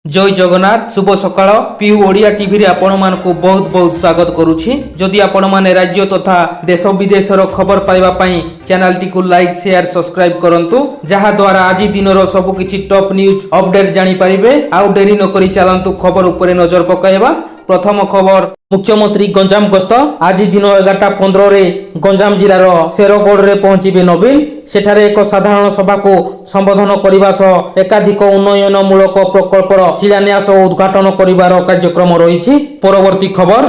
जय जगन्नाथ शुभ सकाळ PU Odia TV रे आपण मानकु बहुत बहुत स्वागत करूछि। जदि आपण माने राज्य तथा देश विदेशर खबर पाइबा पई चैनल टी को लाइक शेयर सब्सक्राइब करंतु जहा द्वारा आज दिनर सब किछि टॉप न्यूज अपडेट जानि परिबे। आउ डेरी न करी चलंतु खबर उपरे नजर पकाइबा। प्रथम खबर मुख्यमंत्री गंजाम गस्त आज दिन 11:15 रे गंजाम जिलार शेरगढ़ रे पहुंचीबे नवीन। सेठारे एक साधारण सभा को संबोधन करिबा सह एकाधिक उन्नयनमूलक प्रकल्पर शिलान्यास और उद्घाटन करिबार कार्यक्रम रहिछि। परवर्ती खबर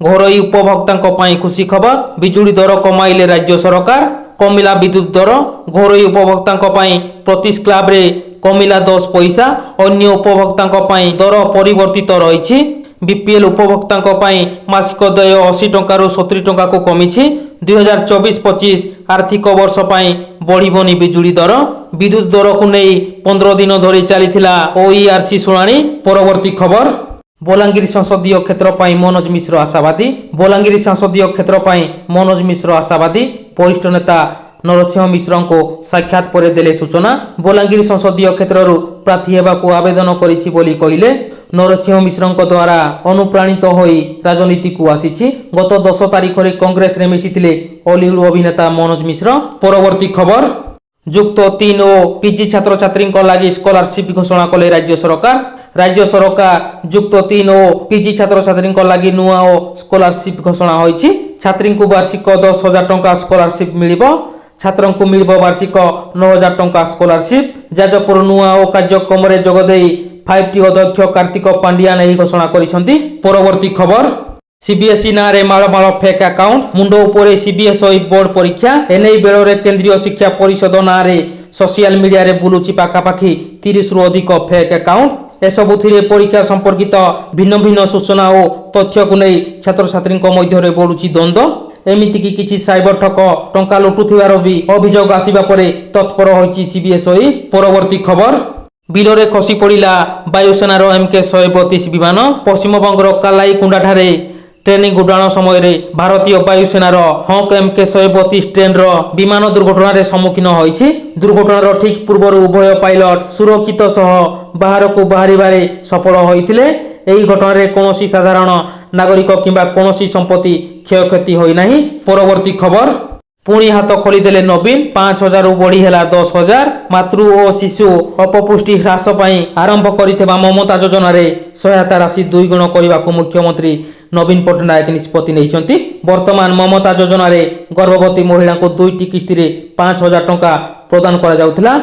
घरोई उपभोक्तांक पई खुशी खबर बिजुली दर कमाइले राज्य सरकार कमिला विद्युत दर घरोई उपभोक्तांक पई प्रति स्लैब रे कमिला 10 पैसा अन्य उपभोक्तांक पई दर परिवर्तित रहिछि। बीपीएल उपभोक्तांक पई मासिक दय 80 टंका रु 70 टंका को कमिछि। 2024-25 आर्थिक वर्ष पई बढ़िबनी बिजुली दर विद्युत दर को नै 15 दिन धरि चलीथिला ओईआरसी शुणाणी। परवर्ती खबर बलांगीर संसदीय क्षेत्र पई मनोज मिश्र आशावादी बलांगीर संसदीय क्षेत्र पई मनोज मिश्र आशावादी वरिष्ठ नेता नरसिंह मिश्र को साक्षात पर देले सूचना। बलांगीर संसदीय क्षेत्र प्रार्थी हेबा को आवेदन करिछि बोली कहिले। नरसिंह मिश्र द्वारा अनुप्राणित होई राजनीति को आसीछि। गत 10 तारिख रे कांग्रेस रे मिसिथिले हॉलीवुड अभिनेता मनोज मिश्र। परवर्ती खबर युक्त 3 और पीजी छात्र छात्री लागि स्कॉलरशिप घोषणा कले राज्य सरकार। राज्य सरकार युक्त 3 और पीजी छात्र छात्री लागि नुआ और स्कॉलरशिप घोषणा होईछि। छात्री को वार्षिक 10,000 टंका स्कॉलरशिप मिलिबो। छात्रों को मिलिबो वार्षिक 9,000 टंका स्कॉलरशिप। जाजपुर नुआ और कार्यक्रम रे जोगदेई 5टी अध्यक्ष कार्तिक पांडियान यही घोषणा करिसंती। परवर्ती खबर सीबीएसई ना रे माल माल फेक अकाउंट मुंडो उपरे सीबीएसई बोर्ड परीक्षा एनई बेलो रे केंद्रीय शिक्षा परिषद ना रे सोशल मीडिया रे बुलुची पाखापाखि 30 रु अधिक फेक अकाउंट। एसबुथिरे परीक्षा संपर्कित भिन्न भिन्न सूचना और तथ्य को नहीं छात्र छात्री मध्य रे बढ़ुची द्वंद्व। एमिति की किछि साइबर ठक टंका लुटुथिबार भी अभियोग आसिबा परे तत्पर होईची सीबीएसई। परवर्ती खबर बिलरे खसी पड़िला वायुसेनार MK-132 विमान। पश्चिमबंगर कालाईकुंडा ठारे ट्रेनिंग उड़ाण समय रे भारतीय वायुसेनार हक MK-132 ट्रेन विमान दुर्घटना रे सम्मुखीन होईछि। दुर्घटनार ठीक पूर्व उभय पायलट सुरक्षित सह बाहर को बाहरिबारे सफल होइथिले। एही घटना रे कोनोसी साधारण नागरिक किंबा कोनोसी संपत्ति क्षयक्षति होई नाही। परवर्ती खबर पुणी हाथ खोलीदेले नवीन 5,000 रु बढ़ी हेला 10,000। मातृ और शिशु अपपुष्टि ह्रास पई आरंभ करिथिबा ममता योजना रे सहायता राशि 2 गुण करने को मुख्यमंत्री नवीन पट्टनायक निष्पत्ति नैछंती। वर्तमान ममता योजना रे गर्भवती महिला को 2टी किस्ती रे 5,000 टंका प्रदान करा जाउथिला।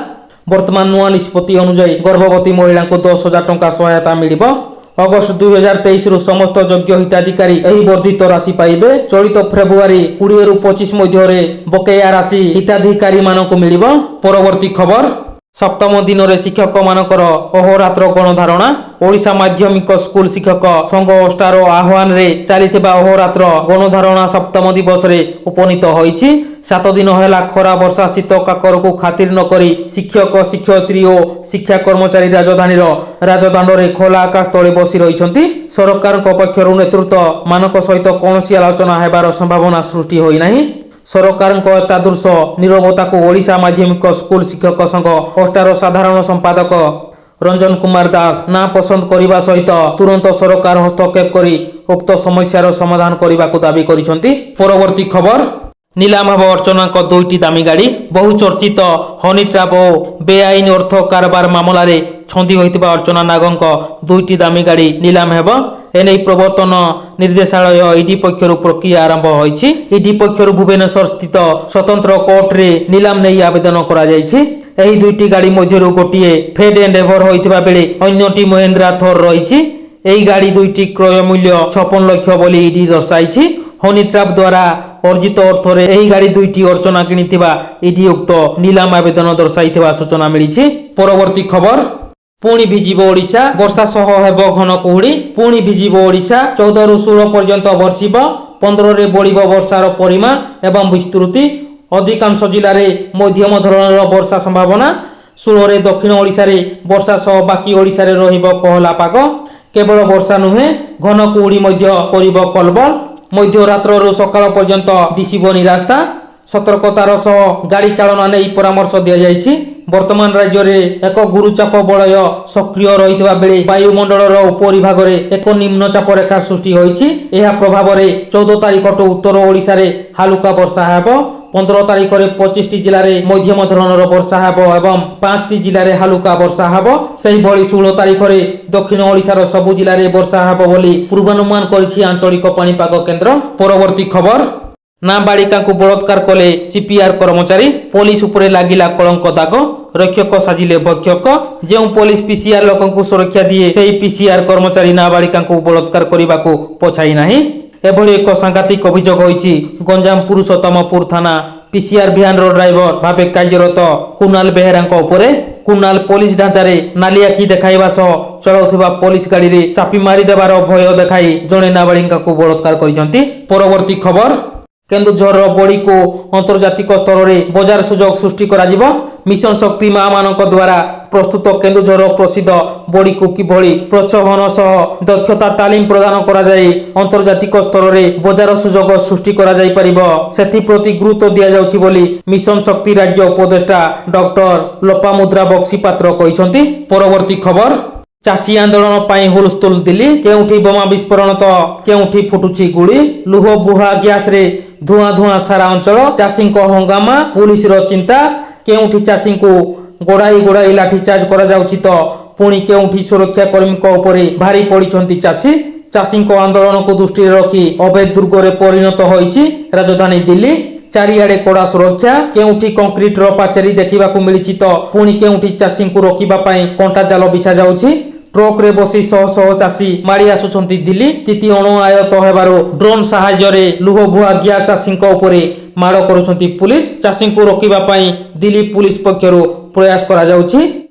वर्तमान नुआ निष्पत्ति अनुसार गर्भवती महिला को 10,000 टंका सहायता मिलिबो। अगस्त 2023 रु समस्त योग्य हिताधिकारी एही वर्धित राशि पाइबे। चलित फेब्रुआरी 20 रु 25 मध्य रे बकेया राशि हिताधिकारी मानक मिलिबो। परवर्ती खबर सप्तम दिन रे शिक्षक मानकर अहोरात्र गणधारणा। ओडिशा माध्यमिक स्कूल शिक्षक संघ ओस्टार आह्वान रे चलीथिबा अहोरात्र गणधारणा सप्तम दिवस रे उपनीत होईछि। 7 दिन हेला खरा वर्षा शीत काकर को खातिर न करी शिक्षक शिक्षयित्री और शिक्षा कर्मचारी राजधानीर राजदांड रे खोला आकाश तले बसी रहिछंती। सरकार पक्षर नेतृत्व मानक सहित कोनोसी आलोचना हेबार संभावना सृष्टि होई नाही। सरकार एतादृश निरवता को ओडिशा माध्यमिक स्कूल शिक्षक संघ ओस्टार साधारण संपादक रंजन कुमार दास ना पसंद करने सहित तुरंत सरकार हस्तक्षेप करी उक्त समस्यार समाधान करने को दाबी करिसंती। परवर्ती खबर नीलाम हेब अर्चना 2टी दामी गाड़ी। बहुचर्चित हनी ट्राप और बेआईन अर्थ कारबार मामला रे छंदी होइतिबा अर्चना नागंक 2टी दामी गाड़ी नीलाम हेब। एने प्रवर्तन निर्देशालय ईडी पक्षर प्रक्रिया आरंभ होईछि। ईडी पक्षर भुवनेश्वर स्थित स्वतंत्र कोर्ट रे नीलाम नै आवेदन करा जायछि। एही 2टी गाड़ी मध्यरु गोटिए फेड एंड एवर होइतिबा बेले अन्यटी महिंद्रा थोर रहिछि। एही गाड़ी 2टी क्रय मूल्य 56 लाख बोली ईडी दर्शाइछि। हनी ट्राप द्वारा अर्जित अर्थ रे एही गाड़ी 2टी अर्चना किनिथिबा ईडी उक्त नीलाम आवेदन दर्शाइथिबा सूचना मिलिछि। परवर्ती खबर पुणी भिजिबो ओडिशा वर्षा सह हेबो घन कुहुड़ी। पुणी भिजिबो ओडिशा 14 रु 16 पर्यंत वर्षिबो। 15 रे बढ़िबो वर्षार परिमाण एवं विस्तृति। अधिकांश जिल्ला रे मध्यम धरणर वर्षा संभावना। 16 रे दक्षिण ओडिशा रे वर्षा सह बाकी ओडिशा रे रहिबो कोहला पाग। केवल वर्षा नुहे घन कुहुड़ी मध्य करिबो कलबल। मध्यरात्र रु सकाळ पर्यंत दिसिबोनी रास्ता। सतर्कतार सह गाड़ी चालना नै परामर्श दिया जायछि। ବର୍ତ୍ତମାନ ରାଜ୍ୟରେ ଏକ ଗୁରୁଚାପ ବଳୟ ସକ୍ରିୟ ରହିଥିବା ବେଳେ ବାୟୁମଣ୍ଡଳର ଉପରି ଭାଗରେ ଏକ ନିମ୍ନଚାପ ରେଖା ସୃଷ୍ଟି ହୋଇଛି। ଏହା ପ୍ରଭାବରେ 14 ତାରିଖଠୁ ଉତ୍ତର ଓଡ଼ିଶାରେ ହାଲୁକା ବର୍ଷା ହେବ। 15 ତାରିଖରେ 25ଟି ଜିଲ୍ଲାରେ ମଧ୍ୟମ ଧରଣର ବର୍ଷା ହେବ ଏବଂ 5ଟି ଜିଲ୍ଲାରେ ହାଲୁକା ବର୍ଷା ହେବ। ସେହିଭଳି 16 ତାରିଖରେ ଦକ୍ଷିଣ ଓଡ଼ିଶାର ସବୁ ଜିଲ୍ଲାରେ ବର୍ଷା ହେବ ବୋଲି ପୂର୍ବାନୁମାନ କରିଛି ଆଞ୍ଚଳିକ ପାଣିପାଗ କେନ୍ଦ୍ର। ପରବର୍ତ୍ତୀ ଖବର, ନାବାଳିକାଙ୍କୁ ବଳାତ୍କାର କଲେ ସିପିଆର କର୍ମଚାରୀ, ପୋଲିସ ଉପରେ ଲାଗିଲା କଳଙ୍କ ଦାଗ, ରକ୍ଷକ ସାଜିଲେ ଭକ୍ଷକ। ଯେଉଁ ପୋଲିସ ପିସିଆର ଲୋକଙ୍କୁ ସୁରକ୍ଷା ଦିଏ, ସେହି ପିସିଆର କର୍ମଚାରୀ ନାବାଳିକାଙ୍କୁ ବଳାତ୍କାର କରିବାକୁ ପଛାଇ ନାହିଁ। ଏଭଳି ଏକ ସାଂଘାତିକ ଅଭିଯୋଗ ହୋଇଛି ଗଞ୍ଜାମ ପୁରୁଷୋତ୍ତମପୁର ଥାନା ପିସିଆର ଭ୍ୟାନର ଡ୍ରାଇଭର ଭାବେ କାର୍ଯ୍ୟରତ କୁନାଲ ବେହେରାଙ୍କ ଉପରେ। କୁନାଲ ପୋଲିସ ଢାଞ୍ଚାରେ ନାଲି ଆଖି ଦେଖାଇବା ସହ ଚଳାଉଥିବା ପୋଲିସ ଗାଡ଼ିରେ ଚାପି ମାରିଦେବାର ଭୟ ଦେଖାଇ ଜଣେ ନାବାଳିକାଙ୍କୁ ବଳାତ୍କାର କରିଛନ୍ତି। ପରବର୍ତ୍ତୀ ଖବର, କେନ୍ଦୁଝରର ବଡ଼ିକୁ ଆନ୍ତର୍ଜାତିକ ସ୍ତରରେ ବଜାର ସୁଯୋଗ ସୃଷ୍ଟି କରାଯିବ। ମିଶନ ଶକ୍ତି ମାମାନଙ୍କ ଦ୍ୱାରା ପ୍ରସ୍ତୁତ କେନ୍ଦୁଝରର ପ୍ରସିଦ୍ଧ ବଡ଼ିକୁ କିଭଳି ପ୍ରୋତ୍ସାହନ ସହ ଦକ୍ଷତା ତାଲିମ ପ୍ରଦାନ କରାଯାଇ ଆନ୍ତର୍ଜାତିକ ସ୍ତରରେ ବଜାର ସୁଯୋଗ ସୃଷ୍ଟି କରାଯାଇପାରିବ, ସେଥିପ୍ରତି ଗୁରୁତ୍ୱ ଦିଆଯାଉଛି ବୋଲି ମିଶନ ଶକ୍ତି ରାଜ୍ୟ ଉପଦେଷ୍ଟା ଡକ୍ଟର ଲୋପାମୁଦ୍ରା ବକ୍ସିପାତ୍ର କହିଛନ୍ତି। ପରବର୍ତ୍ତୀ ଖବର, ଚାଷୀ ଆନ୍ଦୋଳନ ପାଇଁ ହୁଲସ୍ଥୁଲ ଦିଲ୍ଲୀ, କେଉଁଠି ବୋମା ବିସ୍ଫୋରଣ ତ କେଉଁଠି ଫୁଟୁଛି ଗୁଳି, ଲୁହ ବୁହା ଗ୍ୟାସରେ ଧୂଆଁ ଧୂଆଁ ସାରା ଅଞ୍ଚଳ, ଚାଷୀଙ୍କ ହଙ୍ଗାମା, ପୁଲିସର ଚିନ୍ତା, କେଉଁଠି ଚାଷୀଙ୍କୁ ଗୋଡ଼ାଇ ଗୋଡ଼ାଇ ଲାଠିଚାର୍ଜ କରାଯାଉଛି ତ ପୁଣି କେଉଁଠି ସୁରକ୍ଷା କର୍ମୀଙ୍କ ଉପରେ ଭାରି ପଡ଼ିଛନ୍ତି ଚାଷୀ। ଚାଷୀଙ୍କ ଆନ୍ଦୋଳନକୁ ଦୃଷ୍ଟିରେ ରଖି ଅଭେଦ ଦୁର୍ଗରେ ପରିଣତ ହୋଇଛି ରାଜଧାନୀ ଦିଲ୍ଲୀ। ଚାରିଆଡ଼େ କଡ଼ା ସୁରକ୍ଷା, କେଉଁଠି କଂକ୍ରିଟର ପାଚେରୀ ଦେଖିବାକୁ ମିଳିଛି ତ ପୁଣି କେଉଁଠି ଚାଷୀଙ୍କୁ ରୋକିବା ପାଇଁ କଣ୍ଟା ଜାଲ ବିଛାଯାଉଛି। ଟ୍ରକରେ ବସି ଶହ ଶହ ଚାଷୀ ମାଡ଼ି ଆସୁଛନ୍ତି ଦିଲ୍ଲୀ। ସ୍ଥିତି ଅଣଆୟତ୍ତ ହେବାରୁ ଡ୍ରୋନ୍ ସାହାଯ୍ୟରେ ଲୁହବୁହା ଗ୍ୟାସ ଚାଷୀଙ୍କ ଉପରେ ମାଡ଼ କରୁଛନ୍ତି ପୁଲିସ। ଚାଷୀଙ୍କୁ ରୋକିବା ପାଇଁ ଦିଲ୍ଲୀ ପୁଲିସ ପକ୍ଷରୁ ପ୍ରୟାସ କରାଯାଉଛି।